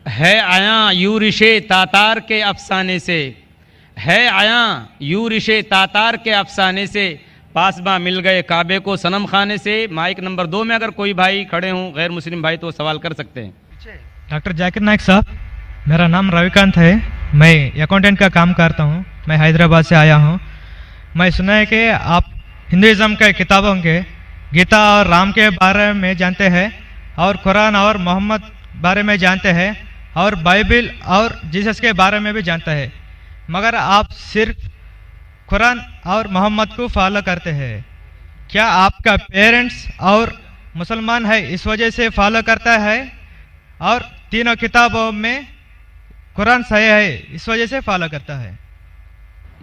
है आया यूं रिशे तातार के अफसाने से, है आया यूं रिशे तातार के अफसाने से, पासबा मिल गए काबे को सनम खाने से। माइक नंबर 2 में अगर कोई भाई खड़े हों गैर मुस्लिम भाई तो सवाल कर सकते हैं। डॉक्टर जाकिर नाइक साहब, मेरा नाम रविकांत है, मैं अकाउंटेंट का काम करता हूँ, मैं हैदराबाद से आया हूँ। मैं सुना है कि आप हिंदुज़म के किताबों के गीता और राम के बारे में जानते हैं और कुरान और मोहम्मद बारे में जानते हैं और बाइबिल और जीसस के बारे में भी जानते हैं, मगर आप सिर्फ कुरान और मोहम्मद को फॉलो करते हैं। क्या आपका पेरेंट्स और मुसलमान है इस वजह से फॉलो करता है और तीनों किताबों में कुरान सही है इस वजह से फॉलो करता है?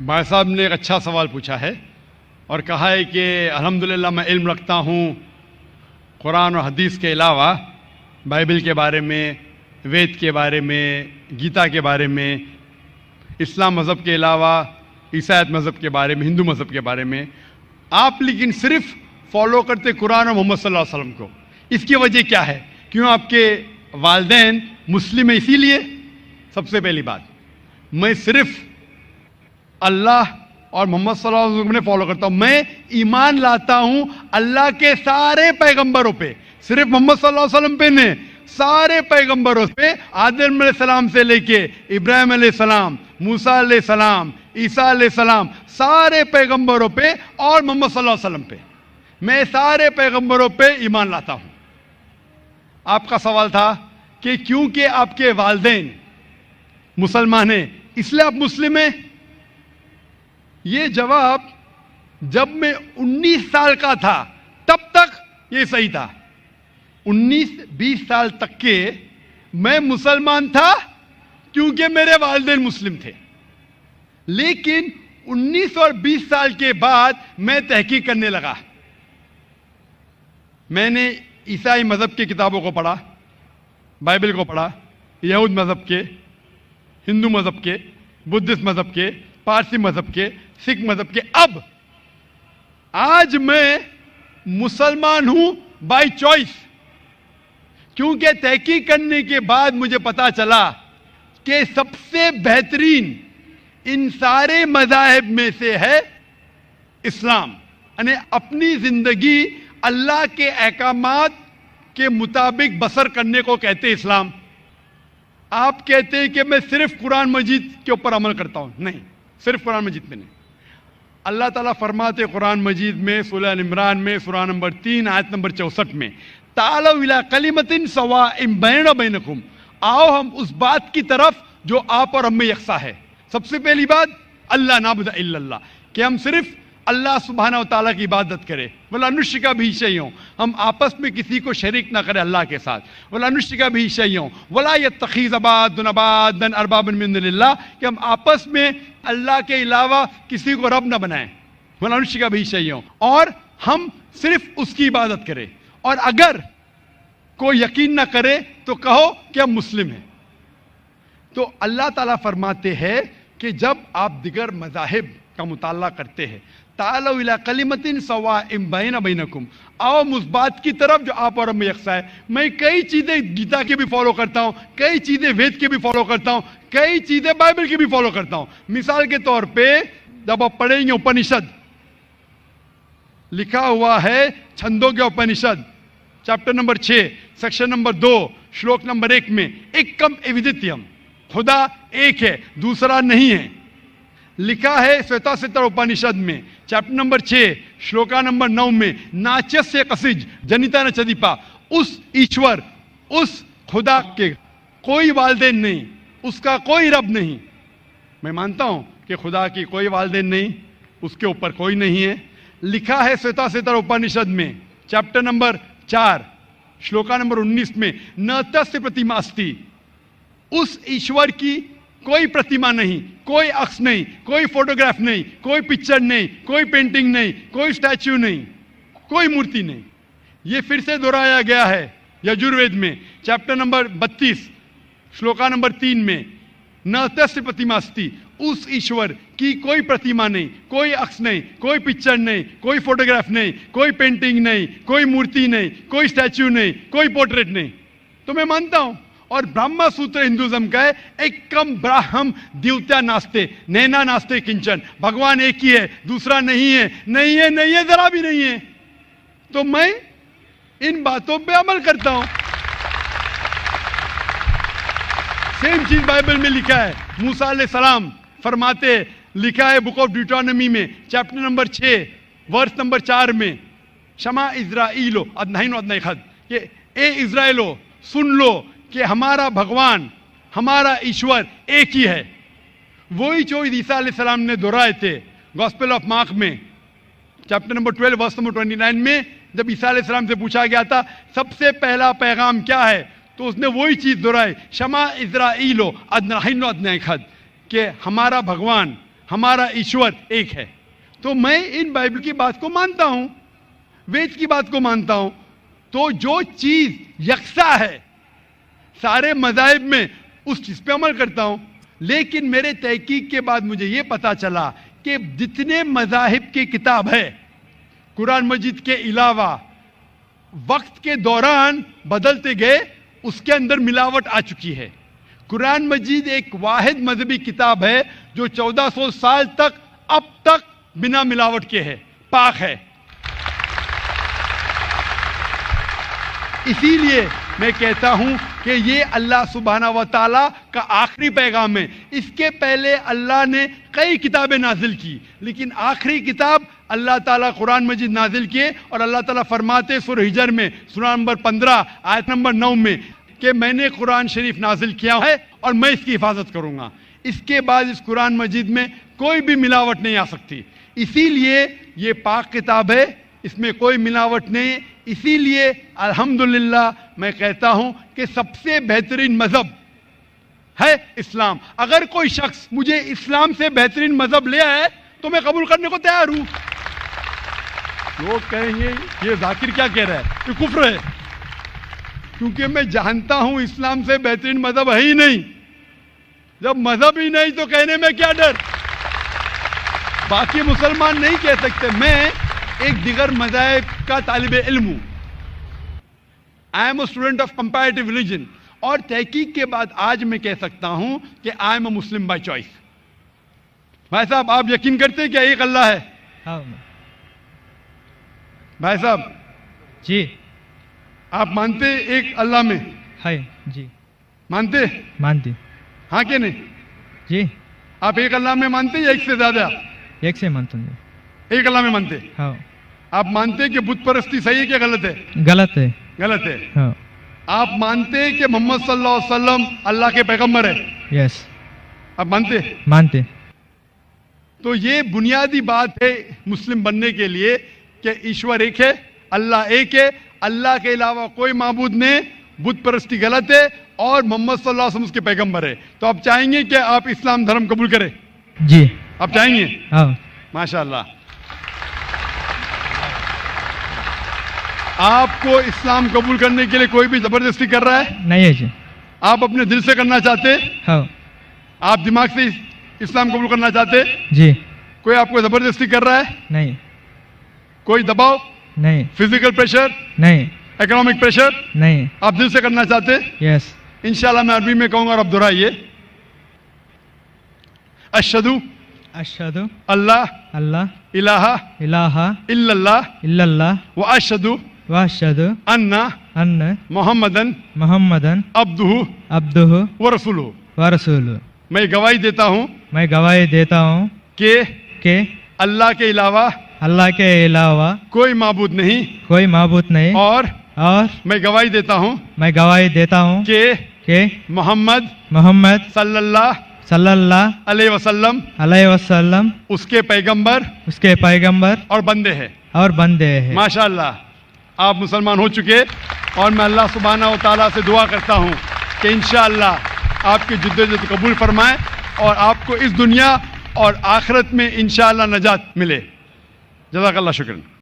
भाई साहब ने एक अच्छा सवाल पूछा है और कहा है कि अल्हम्दुलिल्लाह मैं इल्म रखता हूँ कुरान और हदीस के अलावा बाइबिल के बारे में, वेद के बारे में, गीता के बारे में, इस्लाम मज़हब के अलावा ईसाईयत मज़हब के बारे में, हिंदू मज़हब के बारे में। आप लेकिन सिर्फ फॉलो करते कुरान और मोहम्मद सल्लल्लाहु अलैहि वसल्लम को। इसकी वजह क्या है? क्यों आपके वालिदैन मुस्लिम है इसीलिए? सबसे पहली बात, मैं सिर्फ अल्लाह और मोहम्मद सल्लल्लाहु अलैहि वसल्लम ने फॉलो करता हूं। मैं ईमान लाता हूं अल्लाह के सारे पैगंबरों पे, सिर्फ मोहम्मद सल्लल्लाहु अलैहि वसल्लम पे नहीं, सारे पैगंबरों पे, आदम अलैहिस्सलाम से लेके इब्राहिम अलैहिस्सलाम, मूसा अलैहिस्सलाम, ईसा अलैहिस्सलाम, सारे पैगंबरों पे और मोहम्मद सल्लल्लाहु अलैहि वसल्लम पे, मैं सारे पैगंबरों पे ईमान लाता हूं। आपका सवाल था कि क्योंकि आपके वालिदैन मुसलमान हैं इसलिए आप मुस्लिम हैं। ये जवाब जब मैं 19 साल का था तब तक ये सही था। 19-20 साल तक के मैं मुसलमान था क्योंकि मेरे वालिदैन मुस्लिम थे, लेकिन 19 और 20 साल के बाद मैं तहकीक करने लगा। मैंने ईसाई मज़हब की किताबों को पढ़ा, बाइबल को पढ़ा, यहूद मज़हब के, हिंदू मज़हब के, बुद्धिस्ट मज़हब के, पारसी मज़हब के, सिख मज़हब के। अब आज मैं मुसलमान हूं बाय चॉइस, क्योंकि तहकीक करने के बाद मुझे पता चला कि सबसे बेहतरीन इन सारे मज़ाहिब में से है इस्लाम। यानी अपनी जिंदगी अल्लाह के अहकामात के मुताबिक बसर करने को कहते हैं इस्लाम। आप कहते हैं कि मैं सिर्फ कुरान मजीद के ऊपर अमल करता हूं, नहीं, सिर्फ कुरान मजीद में नहीं। अल्लाह ताला फरमाते कुरान मजीद में सूरह इमरान में सूरह नंबर 3 आयत नंबर 64 में, तालौ इला कलिमतिन सवाइन बैना बैनकुम, आओ हम उस बात की तरफ जो आप और हम में यकसा है। सबसे पहली बात अल्लाह नाबुद इल्लल्लाह, कि हम सिर्फ अल्लाह सुब्हाना व तआला की इबादत करें। वला नुश्रिका भी शैअन, हम आपस में किसी को शरीक ना करें अल्लाह के साथ। वला नुश्रिका भी शैअन वला यत्तखिज़ बादुना बादन अरबाबन मिन दुनिल्लाह, कि हम आपस में अल्लाह के अलावा किसी को रब ना बनाएं। वला नुश्रिका भी शैअन, और हम सिर्फ उसकी इबादत करें। और अगर कोई यकीन ना करे तो कहो कि हम मुस्लिम हैं। तो अल्लाह ताला फरमाते हैं कि जब आप दिगर मज़ाहिब का मुताला करते हैं, तालौ इला कलिमतिन सवाइन बैना बैनकुम, आओ उस बात की तरफ जो आप और हम में यकसा है। मैं कई चीजें गीता की भी फॉलो करता हूं, कई चीजें वेद की भी फॉलो करता हूं, कई चीजें बाइबल की भी फॉलो करता हूं। मिसाल के तौर पे जब आप पढ़ेंगे उपनिषद, लिखा हुआ है छंदों के उपनिषद चैप्टर नंबर 6 सेक्शन नंबर 2 श्लोक नंबर 1 में, एकम एविदित्यम, खुदा एक है दूसरा नहीं है। लिखा है श्वेताश्वतर उपनिषद में चैप्टर नंबर 6 श्लोका नंबर 9 में, नाचस्य कसिज जनिता न चदीपा, उस ईश्वर, उस खुदा के कोई वालिदैन नहीं, उसका कोई रब नहीं। मैं मानता हूं कि खुदा की कोई वालिदैन नहीं, उसके ऊपर कोई नहीं है। लिखा है श्वेताश्वतर उपनिषद में चैप्टर नंबर 4 श्लोका नंबर 19 में, न तस्य प्रतिमा अस्ति, उस ईश्वर की कोई प्रतिमा नहीं, कोई अक्ष नहीं, कोई फोटोग्राफ नहीं, कोई पिक्चर नहीं, कोई पेंटिंग नहीं, कोई स्टैच्यू नहीं, कोई मूर्ति नहीं। यह फिर से दोहराया गया है यजुर्वेद में चैप्टर नंबर 32 श्लोका नंबर 3 में, न तस्य प्रतिमा अस्ति, उस ईश्वर की कोई प्रतिमा नहीं, कोई अक्ष नहीं, कोई पिक्चर नहीं, कोई फोटोग्राफ नहीं, कोई पेंटिंग नहीं, कोई मूर्ति नहीं, कोई स्टैच्यू नहीं, कोई पोर्ट्रेट नहीं। तो मैं मानता हूं और ब्रह्मा सूत्र हिंदुज्म का है एकम ब्राह्म द्वितीया नास्ते नैना नास्ते किंचन, भगवान एक ही है, दूसरा नहीं है, नहीं है, नहीं है, जरा भी नहीं है। तो मैं इन बातों पे अमल करता हूं। सेम चीज बाइबल में लिखा है। मूसा अलैहिस्सलाम फरमाते, लिखा है बुक ऑफ ड्यूटोनॉमी में चैप्टर नंबर 6 वर्स नंबर 4 में, शमा इज़राइलो अदनाइन अदनाई खद, कि ए इज़राइलो सुन लो कि हमारा भगवान, हमारा ईश्वर एक ही है। वही जो ईसा अलैहिस्सलाम ने दोहराए थे गॉस्पेल ऑफ मार्क में चैप्टर नंबर 12 वर्स नंबर 29 में, जब ईसा अलैहिस्सलाम से पूछा गया था सबसे पहला पैगाम क्या है, तो उसने वही चीज दोहराई, शमा इज़राइलो अदनाइन अदनाई खद, कि हमारा भगवान, हमारा ईश्वर एक है। तो मैं इन बाइबल की बात को मानता हूं, वेद की बात को मानता हूं। तो जो चीज यकसा है सारे मज़ाहिब में, उस चीज पे अमल करता हूं। लेकिन मेरे तहकीक के बाद मुझे यह पता चला कि जितने मज़ाहिब की किताब है कुरान मजीद के अलावा, वक्त के दौरान बदलते गए, उसके अंदर मिलावट आ चुकी है। कुरान मजीद एक वाहिद मजहबी किताब है जो 1400 साल तक अब तक बिना मिलावट के है, पाक है। इसीलिए मैं कहता हूं कि ये अल्लाह सुब्हाना व तआला का आखिरी पैगाम है। इसके पहले अल्लाह ने कई किताबें नाजिल की, लेकिन आखिरी किताब अल्लाह ताला कुरान मजीद नाजिल किए। और अल्लाह ताला फरमाते सूरह हिजर में सूरह नंबर 15 आयत नंबर 9 में कि मैंने कुरान शरीफ नाजिल किया है और मैं इसकी हिफाजत करूंगा। इसके बाद इस कुरान मजीद में कोई भी मिलावट नहीं आ सकती। इसीलिए ये पाक किताब है, इसमें कोई मिलावट नहीं। इसीलिए अल्हम्दुलिल्लाह मैं कहता हूं कि सबसे बेहतरीन मजहब है इस्लाम। अगर कोई शख्स मुझे इस्लाम से बेहतरीन मजहब ले आए तो मैं कबूल करने को तैयार हूं। लोग कहेंगे ये जाकिर क्या कह रहा है, ये कुफ्र है, क्योंकि मैं जानता हूं इस्लाम से बेहतरीन मजहब है ही नहीं। जब मजहब ही नहीं तो कहने में क्या डर। बाकी मुसलमान नहीं कह सकते। मैं एक दिगर मज़ाहिब का तालिब इल्म हूं। I am a student of comparative religion, और तहकीक के बाद आज मैं कह सकता हूं कि I am a Muslim by choice. भाई साहब, आप यकीन करते हैं क्या एक अल्लाह है? हाँ भाई साहब जी। आप मानते एक अल्लाह में? है जी। मानते? मानती। हाँ कि नहीं? जी। आप एक अल्लाह में मानते या एक से ज्यादा? एक से मानता हूँ। एक अल्लाह में मानते? हाँ। आप मानते कि बुत परस्ती सही है क्या गलत है? गलत है। गलत है। हाँ। आप मानते कि मोहम्मद सल्लल्लाहु अलैहि वसल्लम अल्लाह के पैगंबर है? यस। आप मानते? मानते। तो ये बुनियादी बात है मुस्लिम बनने के लिए कि ईश्वर एक है, अल्लाह एक है, अल्लाह के अलावा कोई माबूद नहीं, बुत परस्ती गलत है और मोहम्मद सल्लल्लाहु अलैहि वसल्लम उसके पैगंबर है। तो आप चाहेंगे कि आप इस्लाम धर्म कबूल करें? जी। आप चाहेंगे? हाँ। माशाअल्लाह। आपको इस्लाम कबूल करने के लिए कोई भी जबरदस्ती कर रहा है? नहीं है जी। आप अपने दिल से करना चाहते? हाँ। आप दिमाग से इस्लाम कबूल करना चाहते? जी। कोई आपको जबरदस्ती कर रहा है? नहीं। कोई दबाव? नहीं। Physical pressure? नहीं। Economic pressure? नहीं। आप दिल से करना चाहते? यस। इंशाल्लाह मैं अरबी में कहूंगा और आप दोहराइए। अशहदु अशहदु अल्लाह अल्लाह इलाहा इलाहा इल्लल्लाह इल्लल्लाह व अशहदु व अशहदु अन्ना अन्न मोहम्मदन मुहम्मदन अब्दुहु अब्दुहु व रसूलुहु। व रसूलुहु। मैं गवाही देता हूं मैं गवाही देता हूँ कि अल्लाह के अलावा कोई माबूद नहीं और और मैं गवाही देता हूं कि मोहम्मद सल्लल्लाहु अलैहि वसल्लम अलैहि वसल्लम उसके पैगंबर और बंदे हैं। माशाअल्लाह आप मुसलमान हो चुके और मैं अल्लाह सुब्हाना व तआला से दुआ करता हूं कि इंशाअल्लाह आपकी जिद्दोजहद कबूल फरमाए और आपको इस दुनिया और आखिरत में इंशाअल्लाह नजात मिले। जज़ाकल्लाह शुक्रन।